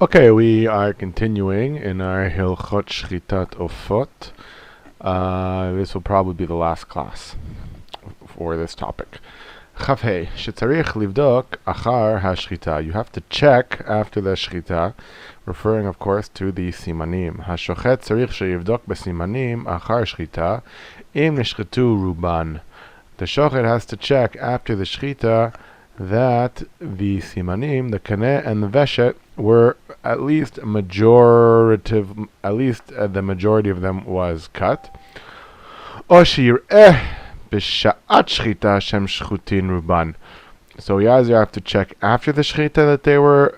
Okay, we are continuing in our Hilchot Shchitat Ofot. This will probably be the last class for this topic. Chavhei, shetzarich livdok achar hashchita. You have to check after the shchita, referring, of course, to the simanim. Hashochet tzarich sheyivdok besimanim achar shchita im nishchetu ruban. The shochet has to check after the shchita that the simanim, the kaneh and the veshet, were at least the majority of them was cut. Oshir b'sha'at shchita shem shchutin ruban. So you either have to check after the shchita that they were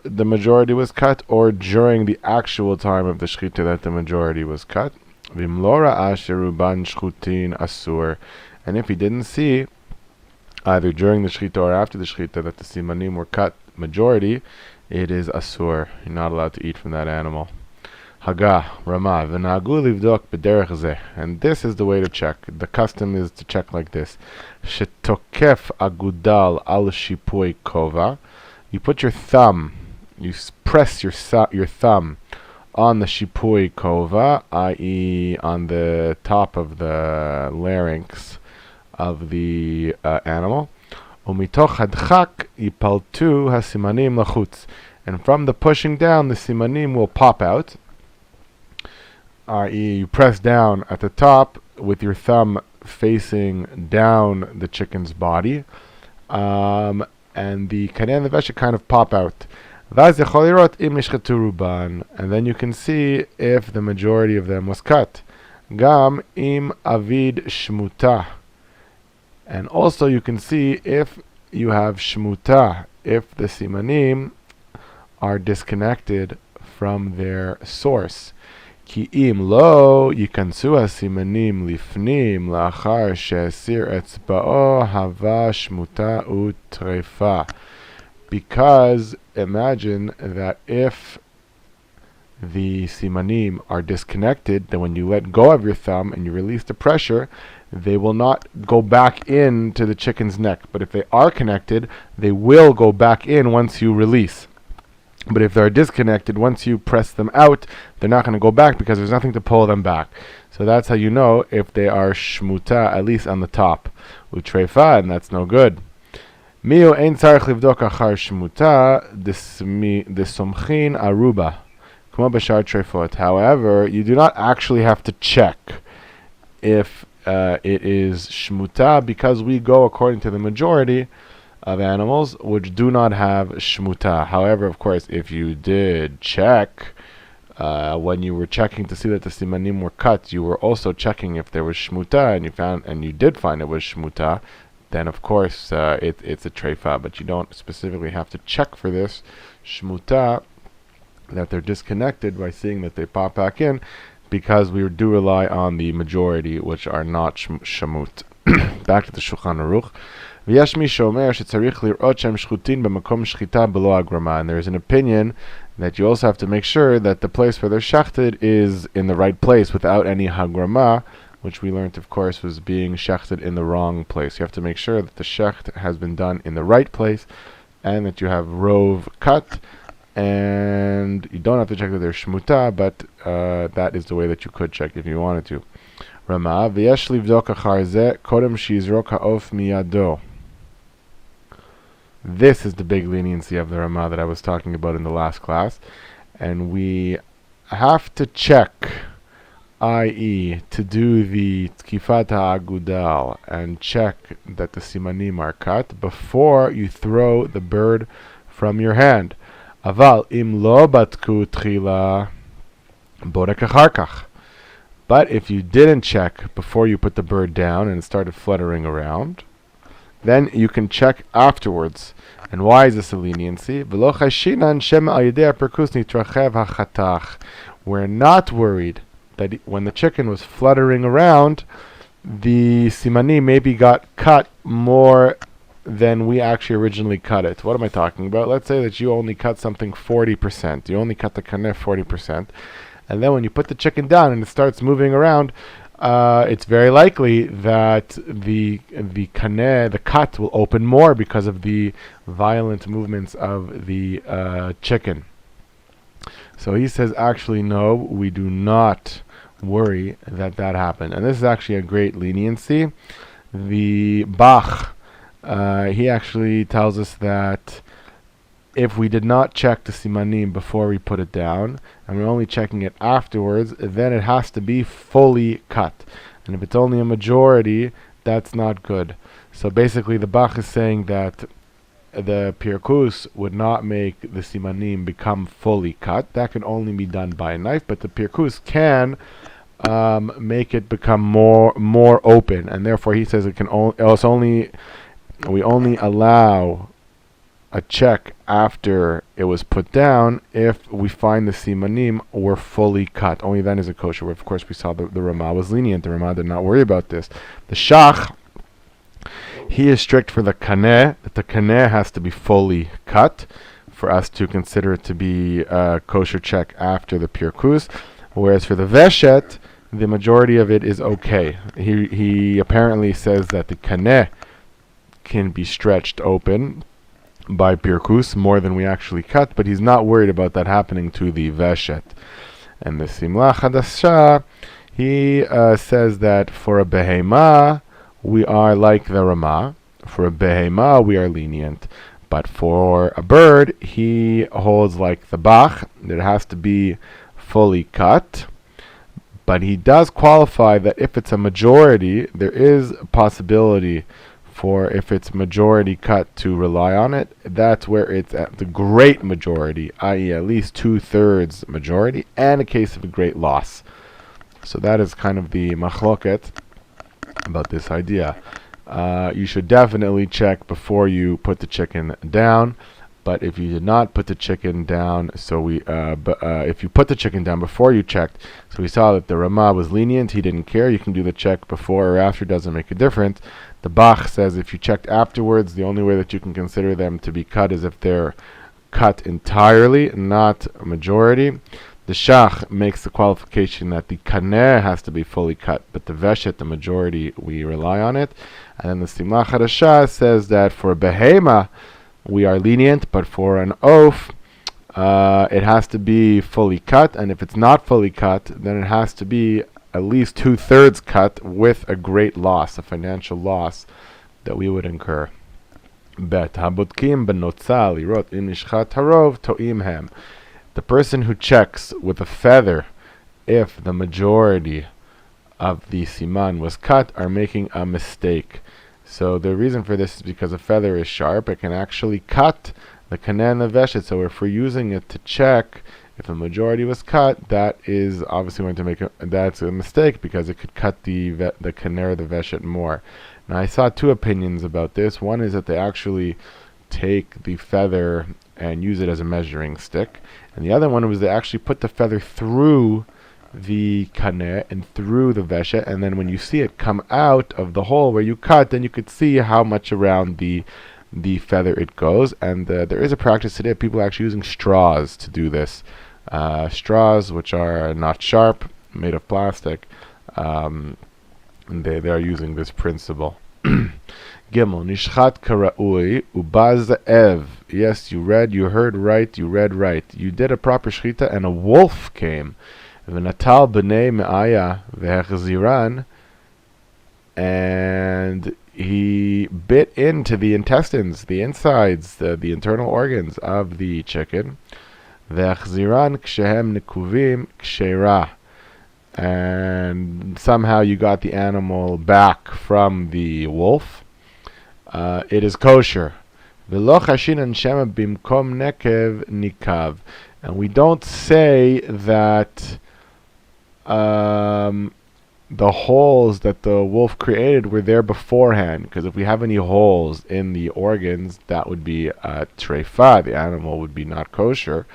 the majority was cut, or during the actual time of the shchita that the majority was cut. V'mlora asher ruban shchutin asur. And if he didn't see, either during the shechita or after the shechita, that the simanim were cut majority, it is asur. You're not allowed to eat from that animal. Haga, Rama, v'nagu livdok b'derech zeh. And this is the way to check. The custom is to check like this. Shetokef agudal al shipui kova. You put your thumb, you press your thumb on the shipui kova, i.e. on the top of the larynx of the animal. Umitoch hadchak yipaltu hasimanim lachutz. And from the pushing down, the simanim will pop out. I.e., you press down at the top with your thumb facing down the chicken's body, and the kaneh and the veshet kind of pop out. Vaz yechol lirot im nishchetu ruban. And then you can see if the majority of them was cut. Gam im avid shmuta. And also you can see if you have shmuta, if the simanim are disconnected from their source. Ki im lo yikansu simanim lifnim lachar she'asir etzba'o hava shmuta utrefa. Because imagine that if the simanim are disconnected, then when you let go of your thumb and you release the pressure, they will not go back into the chicken's neck. But if they are connected, they will go back in once you release. But if they're disconnected, once you press them out, they're not going to go back because there's nothing to pull them back. So that's how you know if they are shmuta, at least on the top. Utrefa, and that's no good. Miu ein tzarich livdok achar shmuta desomchin aruba. However, you do not actually have to check if it is shmuta, because we go according to the majority of animals which do not have shmuta. However, of course, if you did check, when you were checking to see that the simanim were cut, you were also checking if there was shmuta, and you did find it was shmuta, then of course it's a treifa. But you don't specifically have to check for this shmuta, that they're disconnected, by seeing that they pop back in, because we do rely on the majority, which are not shamut. Back to the Shulchan Aruch. And there is an opinion that you also have to make sure that the place where they're shechted is in the right place without any hagrama, which we learned, of course, was being shechted in the wrong place. You have to make sure that the shecht has been done in the right place, and that you have rove cut. And you don't have to check that there's shmuta, but that is the way that you could check if you wanted to. Rama, v'yesh livdok achar zeh kodem sheyizrok ha'of miyado. This is the big leniency of the Rama that I was talking about in the last class. And we have to check, i.e. to do the tkifat ha'agudal, and check that the simanim are cut before you throw the bird from your hand. Aval im lo batku tchila borek achar kach. But if you didn't check before you put the bird down and it started fluttering around, then you can check afterwards. And why is this a leniency? We're not worried that when the chicken was fluttering around, the simani maybe got cut more than we actually originally cut it. What am I talking about? Let's say that you only cut something 40%. You only cut the kaneh 40%. And then when you put the chicken down and it starts moving around, it's very likely that the kaneh, the cut, will open more because of the violent movements of the chicken. So he says, actually, no, we do not worry that happened. And this is actually a great leniency. The Bach, he actually tells us that if we did not check the simanim before we put it down, and we're only checking it afterwards, then it has to be fully cut. And if it's only a majority, that's not good. So basically the Bach is saying that the pirkus would not make the simanim become fully cut. That can only be done by a knife, but the pirkus can make it become more open, and therefore he says it can we only allow a check after it was put down if we find the simanim were fully cut. Only then is it kosher. Of course, we saw the Ramah was lenient. The Ramah did not worry about this. The Shach, he is strict for the kaneh, that the kaneh has to be fully cut for us to consider it to be a kosher check after the pirkus. Whereas for the veshet, the majority of it is okay. He apparently says that the kaneh can be stretched open by pirkus more than we actually cut, but he's not worried about that happening to the veshet. And the simla chadasha, he says that for a behema we are like the Ramah. For a behema we are lenient, but for a bird he holds like the Bach. It has to be fully cut. But he does qualify that if it's a majority, there is a possibility for, if it's majority cut, to rely on it. That's where it's at the great majority, i.e. at least 2/3 majority, and a case of a great loss. So that is kind of the machloket about this idea. You should definitely check before you put the chicken down. But if you did not put the chicken down, if you put the chicken down before you checked, so we saw that the Ramah was lenient, he didn't care, you can do the check before or after, doesn't make a difference. The Bach says if you checked afterwards, the only way that you can consider them to be cut is if they're cut entirely, not a majority. The Shach makes the qualification that the kaneh has to be fully cut, but the veshet, the majority, we rely on it. And then the Simla Chadasha says that for behema, we are lenient, but for an oaf, it has to be fully cut, and if it's not fully cut, then it has to be at least 2/3 cut with a great loss, a financial loss that we would incur. Bet habutkim benotza lirot in ishchat harov to'im hem. The person who checks with a feather if the majority of the siman was cut are making a mistake. So the reason for this is because a feather is sharp. It can actually cut the kaneh and the veshet. So if we're using it to check if a majority was cut, that is obviously going to that's a mistake, because it could cut the kaneh or the veshet more. Now I saw two opinions about this. One is that they actually take the feather and use it as a measuring stick, and the other one was they actually put the feather through the kaneh and through the veshet, and then when you see it come out of the hole where you cut, then you could see how much around the feather it goes. And there is a practice today of people actually using straws to do this. Straws which are not sharp, made of plastic, and they are using this principle. Gimel nishchat karaui ubaz ev. Yes, you heard right, you read right. You did a proper shechita and a wolf came. V'natal b'nei me'aya v'hechziran, and he bit into the intestines, the insides, the internal organs of the chicken. V'hechziran kshehem nekuvim ksheira, and somehow you got the animal back from the wolf. It is kosher. V'lo chashinan shema bimkom nekev nikav, and we don't say that the holes that the wolf created were there beforehand, because if we have any holes in the organs, that would be treifa, the animal would be not kosher.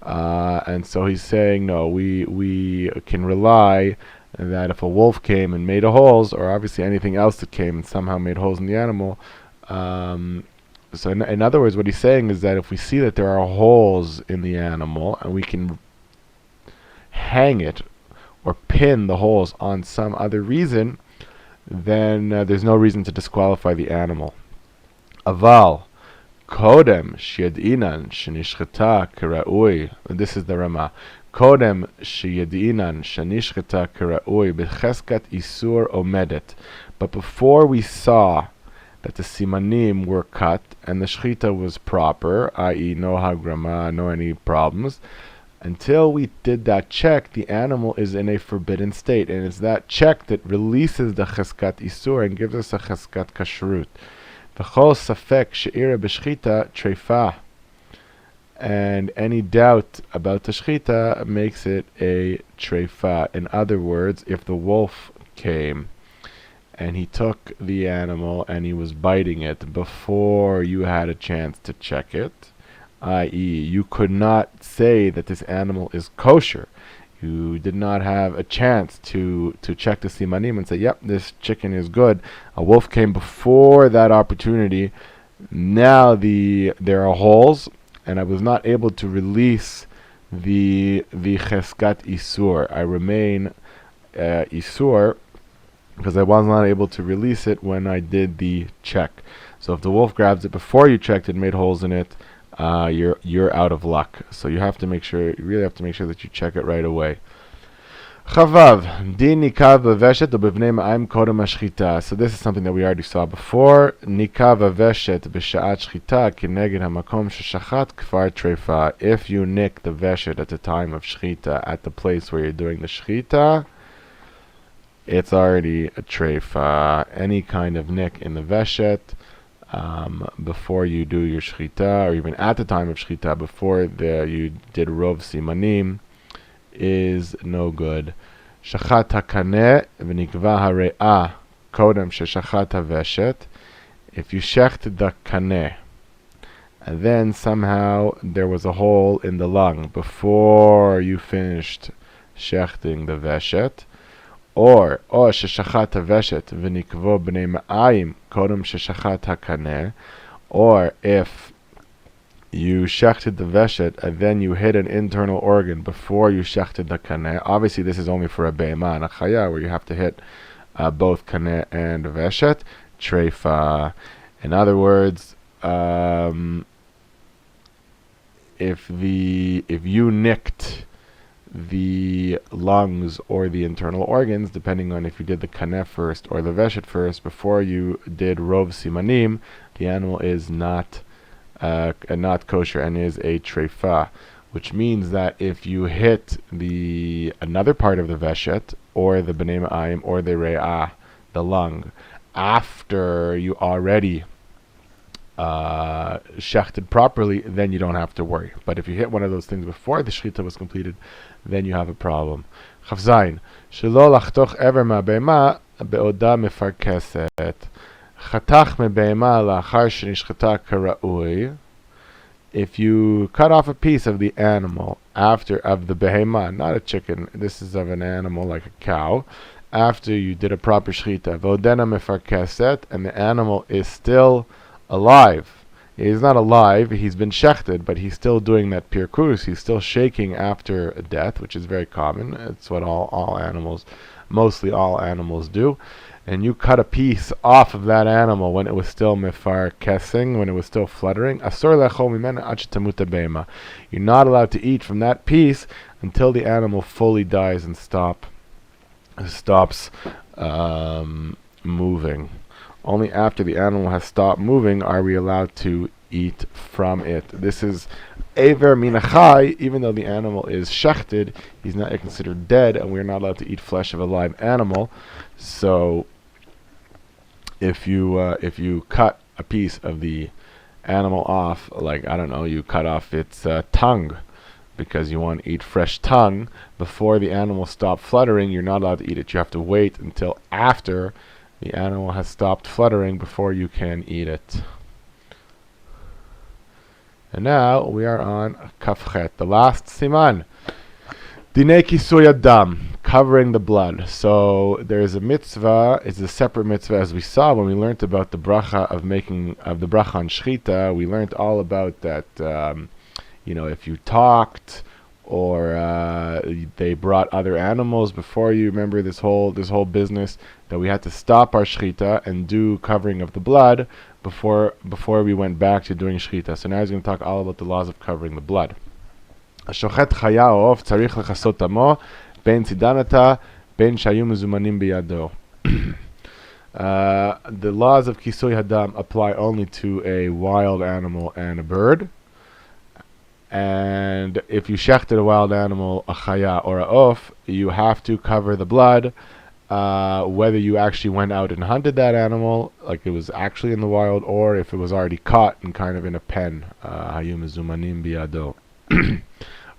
And so he's saying, no, we can rely that if a wolf came and made holes, or obviously anything else that came and somehow made holes in the animal, so in other words, what he's saying is that if we see that there are holes in the animal and we can hang it or pin the holes on some other reason, then there's no reason to disqualify the animal. Aval Kodem sheyadinan shenishchata keraui. This is the Rama. Kodem sheyadinan shenishchata keraui b'cheskat isur omedet. But before we saw that the simanim were cut and the shechita was proper, i.e. no hagrama, no any problems, until we did that check, the animal is in a forbidden state, and it's that check that releases the cheskat isur and gives us a cheskat kashrut. V'chol safek she'ira b'shechita treifa, and any doubt about the shechita makes it a treifa. In other words, if the wolf came and he took the animal and he was biting it before you had a chance to check it, i.e. you could not say that this animal is kosher. You did not have a chance to check the simanim and say, yep, this chicken is good. A wolf came before that opportunity. Now there are holes, and I was not able to release the cheskat isur. I remain isur, because I was not able to release it when I did the check. So if the wolf grabs it before you checked it and made holes in it, you're out of luck. So you really have to make sure that you check it right away. Chavav, din nikav v'veshet u'bivnei ma'ayim kodem hashchita. So this is something that we already saw before. Nikav v'veshet b'sha'at shchita kineged hamakom sheshachat kfar treifa. If you nick the veshet at the time of shchita at the place where you're doing the shchita, it's already a treifa. Any kind of nick in the veshet before you do your shechita, or even at the time of shechita, before you did rov simanim, is no good. Shachat hakaneh v'nikva hare'ah kodem sheshachat haveshet. If you shechted the kaneh, and then somehow there was a hole in the lung before you finished shechting the veshet, or sheshachat haveshet v'nikvo b'nei ma'ayim kodem sheshachat hakaneh, or if you shechted the veshet and then you hit an internal organ before you shechted the kaneh. Obviously this is only for a be'ema and a chaya, where you have to hit both kaneh and veshet. Treifa. In other words, if you nicked the lungs or the internal organs, depending on if you did the kaneh first or the veshet first, before you did rov simanim, the animal is not kosher and is a treifa, which means that if you hit another part of the veshet or the b'nei ma'ayim or the re'ah, the lung, after you already shechted properly, then you don't have to worry. But if you hit one of those things before the shechita was completed, then you have a problem. Chav zayin, shelo lachtoch ever ma'be'ema be'oda mefarkeset. Chatach mebe'ema la'achar shenishchata karaui. If you cut off a piece of the animal of the behema, not a chicken, this is of an animal like a cow, after you did a proper shechita, v'odena mefarkeset, and the animal is still alive. He's not alive, he's been shechted, but he's still doing that pirkus, he's still shaking after a death, which is very common. It's what mostly all animals do. And you cut a piece off of that animal when it was still mefarkesing, when it was still fluttering, asur lechol mimena ad shetamuta be'ema. You're not allowed to eat from that piece until the animal fully dies and stops moving. Only after the animal has stopped moving are we allowed to eat from it. This is Aver minachai, even though the animal is shechted, he's not yet considered dead, and we're not allowed to eat flesh of a live animal. So if you cut a piece of the animal off, like, I don't know, you cut off its tongue because you want to eat fresh tongue, before the animal stops fluttering, you're not allowed to eat it. You have to wait until after the animal has stopped fluttering before you can eat it. And now we are on Kafchet, the last siman. Dinei kisui adam, covering the blood. So there is a mitzvah. It's a separate mitzvah, as we saw when we learned about the bracha of the bracha on shechita. We learned all about that. If you talked or they brought other animals before you. Remember this whole business. that we had to stop our shechita and do covering of the blood before we went back to doing shechita. So now he's going to talk all about the laws of covering the blood. השוחט חיה או עוף צריך לכסות דמו בין צידנתה בין שהיו מזומנים בידו. The laws of kisui hadam apply only to a wild animal and a bird. And if you shechted a wild animal, a chaya or a off, you have to cover the blood, whether you actually went out and hunted that animal, like it was actually in the wild, or if it was already caught and kind of in a pen. Hayu mezumanim biyado.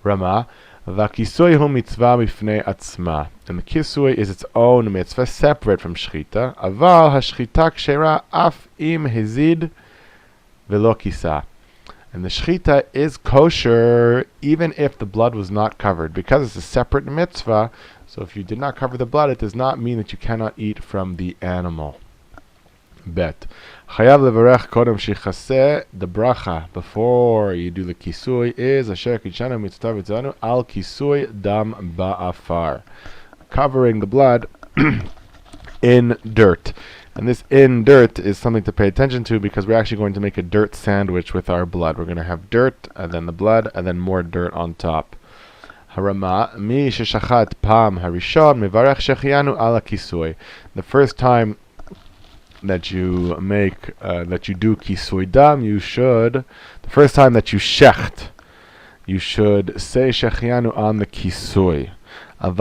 Rama, v'kisui hu mitzvah mifnei atzma. And the kisui is its own mitzvah, separate from shechita. Aval hashchita kshera af im hezid velo kisa. And the shechita is kosher even if the blood was not covered, because it's a separate mitzvah. So if you did not cover the blood, it does not mean that you cannot eat from the animal. Bet. Chayav levarech kodem shichaseh. The bracha before you do the kisui is asher kitshanu mitzvah v'tzanu al kisui dam ba'afar, covering the blood in dirt. And this in dirt is something to pay attention to, because we're actually going to make a dirt sandwich with our blood. We're going to have dirt, and then the blood, and then more dirt on top. Harama, mi sheshachat pam harishon mivarech shechianu ala kisui. The first time that you make, that you do kisui dam, the first time that you shecht, you should say shechianu on the kisui. But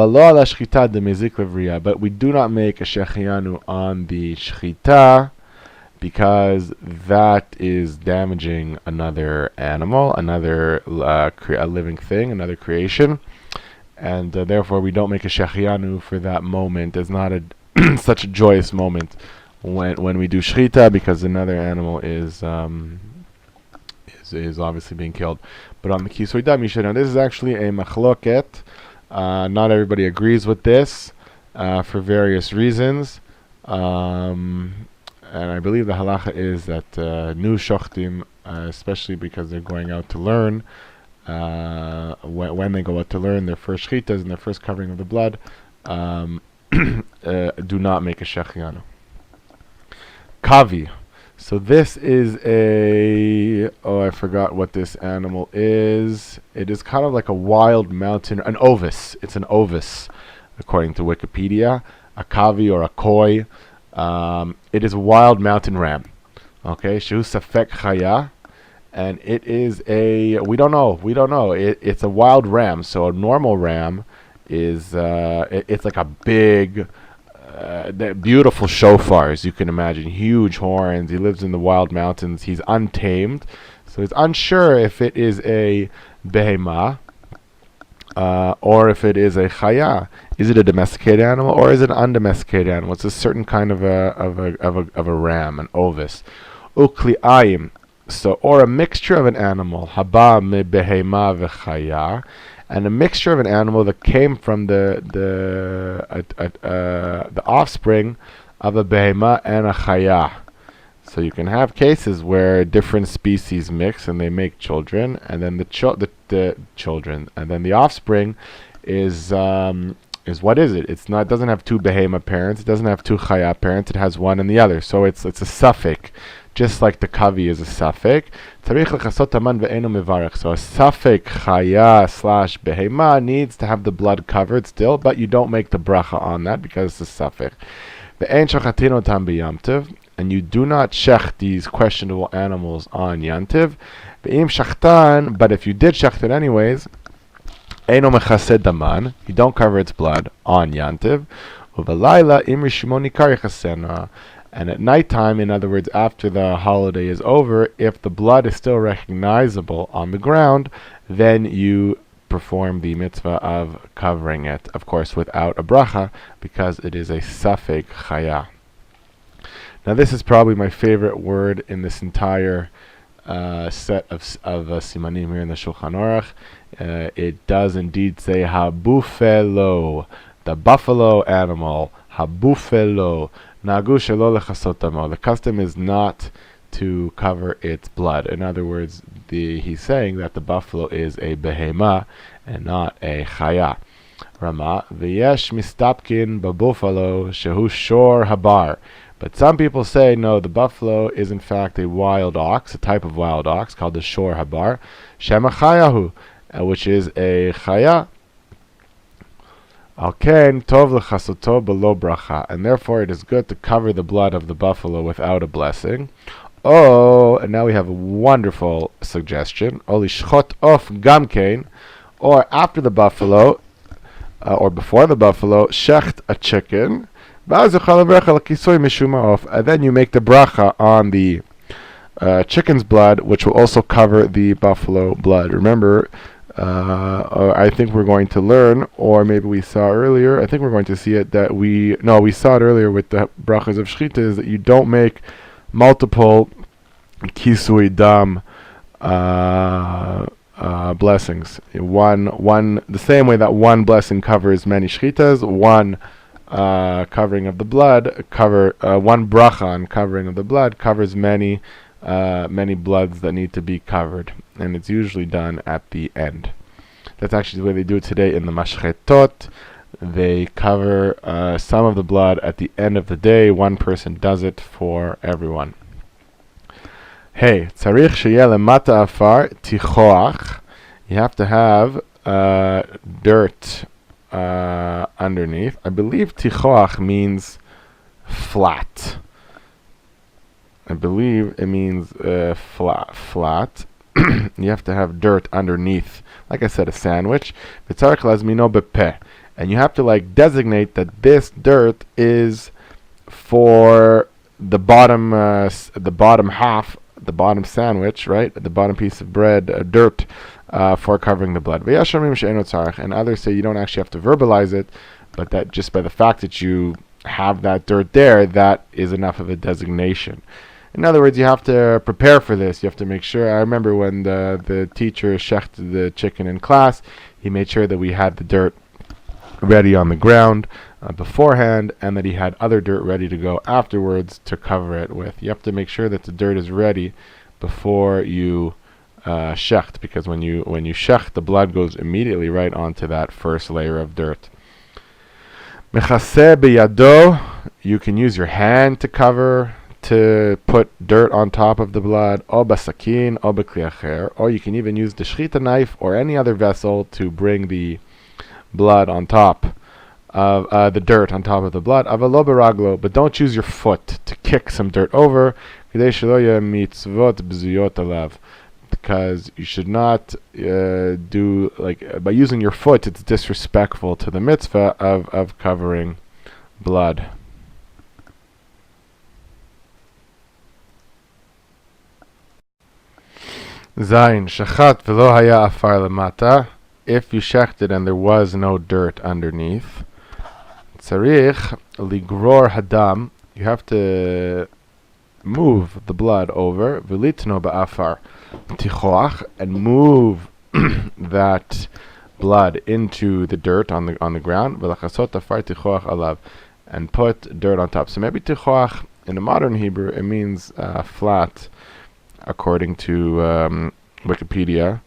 we do not make a shechianu on the shechita, because that is damaging another animal, another a living thing, another creation, and therefore we don't make a shechianu for that moment. It's not a such a joyous moment when we do shechita, because another animal is obviously being killed. But on the kisui dam, you should know this is actually a machloket. Not everybody agrees with this for various reasons, and I believe the halacha is that new shochtim, especially because they're going out to learn, when they go out to learn their first shchitas and their first covering of the blood, do not make a shechianu. Kavi. So this is I forgot what this animal is. It is kind of like a wild mountain, an ovis. It's an ovis, according to Wikipedia. A kavi or a koi. It is a wild mountain ram. Okay, shehu safek chaya. And it is we don't know. It's a wild ram. So a normal ram is, it's like a big, beautiful shofar, as you can imagine, huge horns. He lives in the wild mountains. He's untamed, so he's unsure if it is a behema or if it is a chaya. Is it a domesticated animal or is it an undomesticated animal? It's a certain kind of a ram, an ovis. Ukli'ayim, so or a mixture of an animal, haba me behema v'chaya, and a mixture of an animal that came from the offspring of a behema and a chaya. So you can have cases where different species mix and they make children, and then the children, and then the offspring is what is it? It doesn't have two behema parents. It doesn't have two chaya parents. It has one and the other. So it's a suffix. Just like the kavi is a suffix. So a suffix chaya / behema needs to have the blood covered still, but you don't make the bracha on that because it's a suffix. And you do not shech these questionable animals on yantiv. But if you did shech it anyways, you don't cover its blood on yantiv. And at nighttime, in other words, after the holiday is over, if the blood is still recognizable on the ground, then you perform the mitzvah of covering it, of course without a bracha, because it is a suffix chaya. Now this is probably my favorite word in this entire set of simanim here in the Shulchan Aruch. It does indeed say habufelo, the buffalo animal, habufelo. The custom is not to cover its blood. In other words, he's saying that the buffalo is a behema and not a chaya. Rama, v'yesh mistapkin b'buffalo shehu shor habar. But some people say, no, the buffalo is in fact a wild ox, a type of wild ox called the shor habar, shema chayahu, which is a chaya. Alken tov lechasoto below bracha, and therefore it is good to cover the blood of the buffalo without a blessing. Oh, and now we have a wonderful suggestion. Oli shchot of gamkein, or after the buffalo, or before the buffalo, shecht a chicken, and then you make the bracha on the chicken's blood, which will also cover the buffalo blood. Remember, I think we're going to learn, or maybe we saw earlier, I think we're going to see it that we saw it earlier with the brachas of Shechita, is that you don't make multiple kisui dam blessings. The same way that one blessing covers many shchitas, one covering of the blood, one bracha on covering of the blood covers many bloods that need to be covered, and it's usually done at the end. That's actually the way they do it today in the mashchetot. They cover some of the blood at the end of the day. One person does it for everyone. Hey, tzarich sheyeh lemata afar tichoach. You have to have dirt underneath. I believe tichoach means flat. I believe it means flat. You have to have dirt underneath, like I said, a sandwich. And you have to designate that this dirt is for the bottom half, the bottom sandwich, right? The bottom piece of bread, dirt for covering the blood. And others say you don't actually have to verbalize it, but that just by the fact that you have that dirt there, that is enough of a designation. In other words, you have to prepare for this. You have to make sure. I remember when the teacher shechted the chicken in class, he made sure that we had the dirt ready on the ground beforehand, and that he had other dirt ready to go afterwards to cover it with. You have to make sure that the dirt is ready before you shecht, because when you shecht, the blood goes immediately right onto that first layer of dirt. Mechaseh biyado, you can use your hand to cover, to put dirt on top of the blood, or basakin, or bekli acher, or you can even use the shechita knife or any other vessel to bring the blood on top of the dirt on top of the blood. Avalo beraglo, but don't use your foot to kick some dirt over, because you should not do by using your foot. It's disrespectful to the mitzvah of covering blood. Zayin shachat v'lo haya afar lemata. If you shechted and there was no dirt underneath, tzarich ligror hadam. You have to move the blood over v'litno ba'afar tichoach, and move that blood into the dirt on the ground. V'lachasot afar tichoach alav, and put dirt on top. So maybe tichoach in the modern Hebrew it means flat, according to Wikipedia,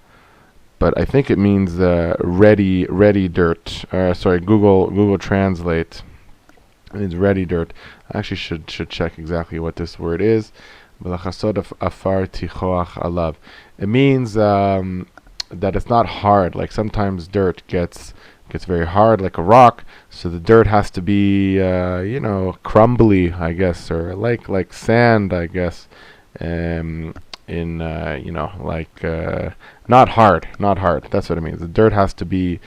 but I think it means ready dirt. Google Translate. It means ready dirt. I actually should check exactly what this word is. Afar tichoach alav. It means that it's not hard. Like sometimes dirt gets very hard, like a rock. So the dirt has to be crumbly, I guess, or like sand, I guess. Not hard. That's what it means. The dirt has to be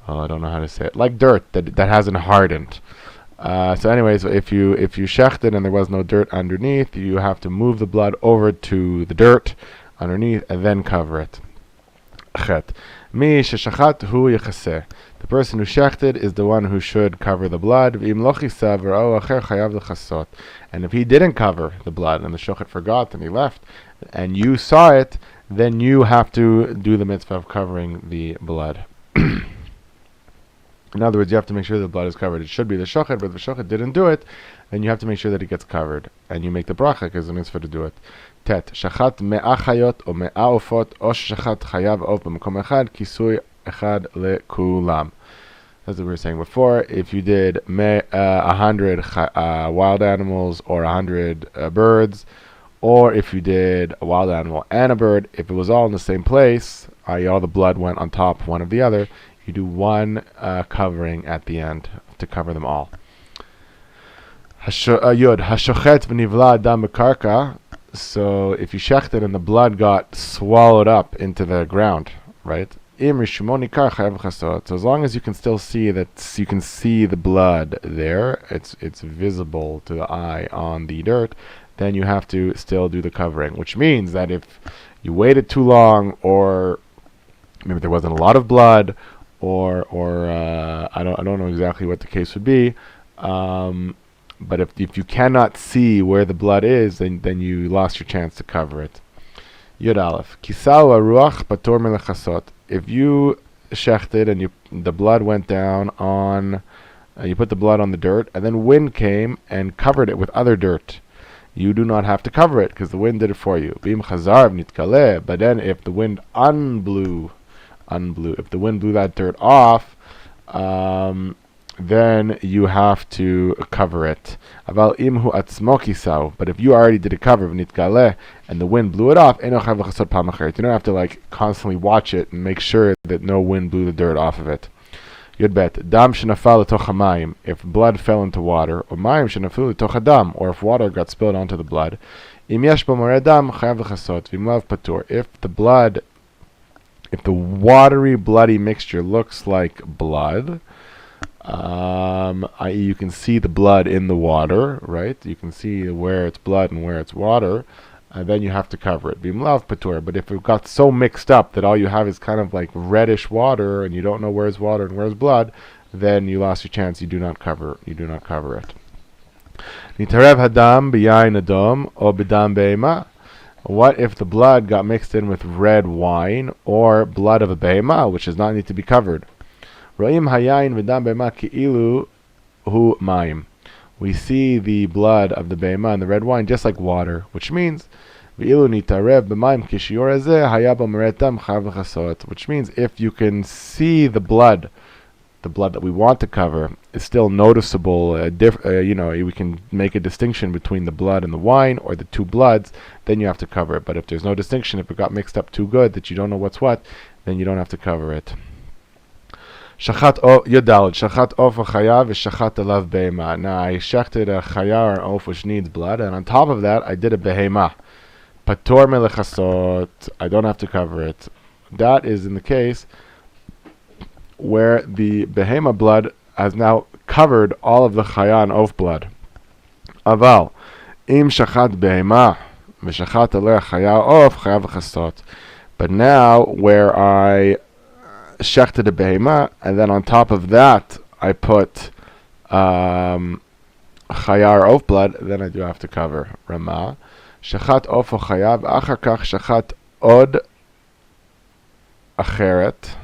I don't know how to say it. Like dirt that hasn't hardened. So anyways, if you shechted and there was no dirt underneath, you have to move the blood over to the dirt underneath and then cover it. Chet. Mi sheshachat hu yechaseh. The person who shechted is the one who should cover the blood. And if he didn't cover the blood and the shochet forgot and he left and you saw it, then you have to do the mitzvah of covering the blood. In other words, you have to make sure the blood is covered. It should be the shochet, but if the shochet didn't do it, then you have to make sure that it gets covered. And you make the bracha because it's a mitzvah to do it. Tet, shachat me'a chayot o me'a ofot o shachat chayav of b'makom echad kisui echad lekulam. As we were saying before, if you did 100 wild animals or 100 birds, or if you did a wild animal and a bird, if it was all in the same place, i.e. all the blood went on top one of the other, you do one covering at the end to cover them all. Yod, hashochet v'nivla adam b'karka. So if you shechted and the blood got swallowed up into the ground, right? So as long as you can still see that, you can see the blood there, it's visible to the eye on the dirt, then you have to still do the covering. Which means that if you waited too long, or maybe there wasn't a lot of blood, or I don't know exactly what the case would be, but if you cannot see where the blood is, then you lost your chance to cover it. Yud Aleph. Kisau Aruch patur melechasot. If you shechted and the blood went down on, you put the blood on the dirt, and then wind came and covered it with other dirt, you do not have to cover it because the wind did it for you. Bim chazar v'nitkale. But then if the wind if the wind blew that dirt off, then you have to cover it. Aval imhu atzmo kisau. But if you already did a cover v'nitkale and the wind blew it off, you don't have to constantly watch it and make sure that no wind blew the dirt off of it. Yud bet dam shenafal letoch hamayim. If blood fell into water, or mayim shenafilu letoch hadam, or if water got spilled onto the blood, im yesh bo moreh dam chayav lechasot v'imlav patur. If the watery bloody mixture looks like blood, i.e. you can see the blood in the water, right? You can see where it's blood and where it's water, then you have to cover it. Bimlav patur. But if it got so mixed up that all you have is kind of like reddish water and you don't know where's water and where's blood, then you lost your chance. You do not cover it. Nitarev hadam b'yayin adom or b'dam be'ema. What if the blood got mixed in with red wine or blood of a be'ema, which does not need to be covered? Ro'im hayayin v'dam be'ema ki'ilu hu mayim. We see the blood of the be'ema and the red wine just like water, which means which means if you can see the blood that we want to cover is still noticeable, we can make a distinction between the blood and the wine, or the two bloods, then you have to cover it. But if there's no distinction, if it got mixed up too good that you don't know what's what, then you don't have to cover it. Shachat of a chaya v'shachat alav behema. Now I shechted a chaya or oaf which needs blood, and on top of that I did a behema. Pator melechasot. I don't have to cover it. That is in the case where the behema blood has now covered all of the chaya and oaf blood. Aval im shachat behema v'shachat aleh chaya oaf chaya v'chasot. But now where I shechted a behema, and then on top of that I put chayar of blood, then I do have to cover. Ramah shechat of chayav achar kach shechat od acheret.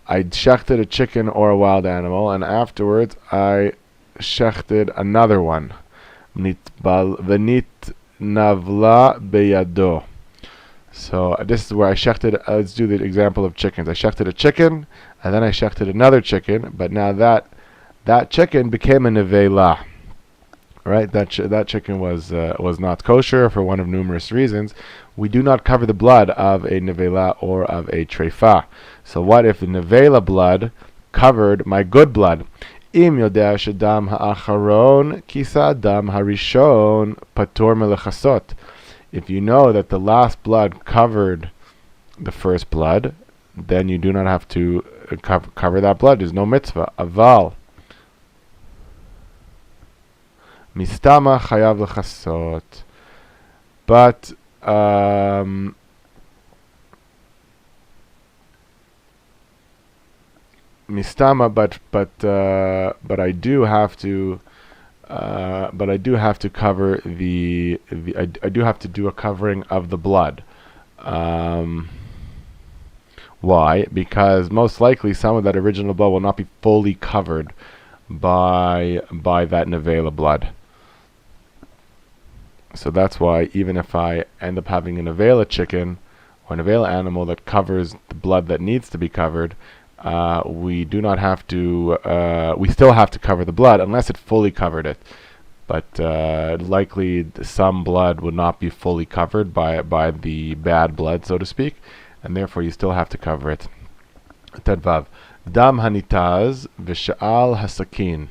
I shechted a chicken or a wild animal, and afterwards I shechted another one. V'nit navla beyado. So this is where I shechted. Let's do the example of chickens. I shechted a chicken, and then I shechted another chicken. But now that chicken became a nevela, right? That chicken was not kosher for one of numerous reasons. We do not cover the blood of a nevela or of a treifa. So what if the nevela blood covered my good blood? Im yodea shedam ha'acharon kisa dam harishon patur melechasot. If you know that the last blood covered the first blood, then you do not have to cover that blood. There's no mitzvah. Aval mistama chayav lechasot. But mistama, but I do have to. But I do have to cover I do have to do a covering of the blood. Why? Because most likely some of that original blood will not be fully covered by that nevela blood. So that's why even if I end up having a nevela chicken or an Avela animal that covers the blood that needs to be covered, we do not have to, we still have to cover the blood unless it fully covered it. But likely some blood would not be fully covered by the bad blood, so to speak, and therefore you still have to cover it. Tadvav. Dam hanitaz v'sha'al hasakin.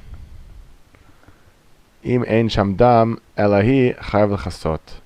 Im ein sham dam elahi chayav l'chasot.